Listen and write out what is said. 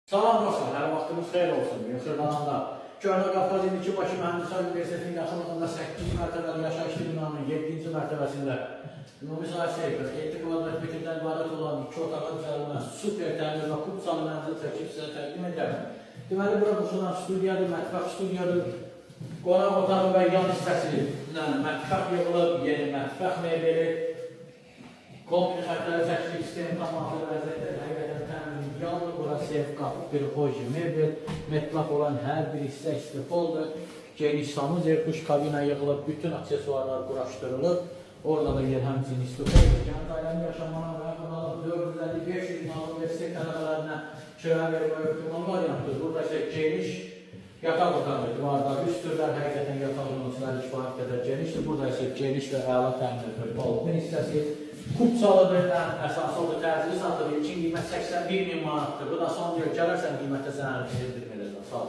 Salam dostlar, hər vaxtınız xeyir olsun. Xırdalanlar. Göylə Qafqaz indiki Bakı Mühəndislər Universitetinin yaxınlığında 8-ci mərtəbəli yaşayışlı binanın 7-ci mərtəbəsində ümumi sahəsi 7 kvadrat metrdən ibarət olan 2 otağa düzəlmə, super təmir və kubsalı mənzil çəkib sizə təqdim edərəm. Deməli, bura qoşulan studiyadır, mətbəx studiyadır, qonaq otağı və yan hissəsi, mətbəx yığılıb, yeni mətbəx mebeli, komple xərtləri çəkilib, sistemi tamamlı vəziyyətdə həqiqətən təmin yanlı, bura sef, qapı, bir hoji, mebel, metlaq olan hər bir hissə istifoldur. Geniş sanuzer, duş kabina yığılıb, bütün aksesuarlar quraşdırılıb. Orada da yer həmçinin istifoldur. Gəncə ailənin yaşamına və yaxınalıb 450-500 manat universitet tələbələrinə kira verməyə optimal variantdır. Burada isə geniş yataq otağıdır. Varda üst türlər həqiqətən yataq uzunçuları kifayət qədər genişdir. Burada isə geniş və əla təmin edilir. Balkon hissəsi kubsalıdır, əsası odur, təcili satılır. İlkin qiymət 81.000 manatdır. Bu da son deyil, gələrsən qiymətə sənə bildirməyəcəm. Sağ olun.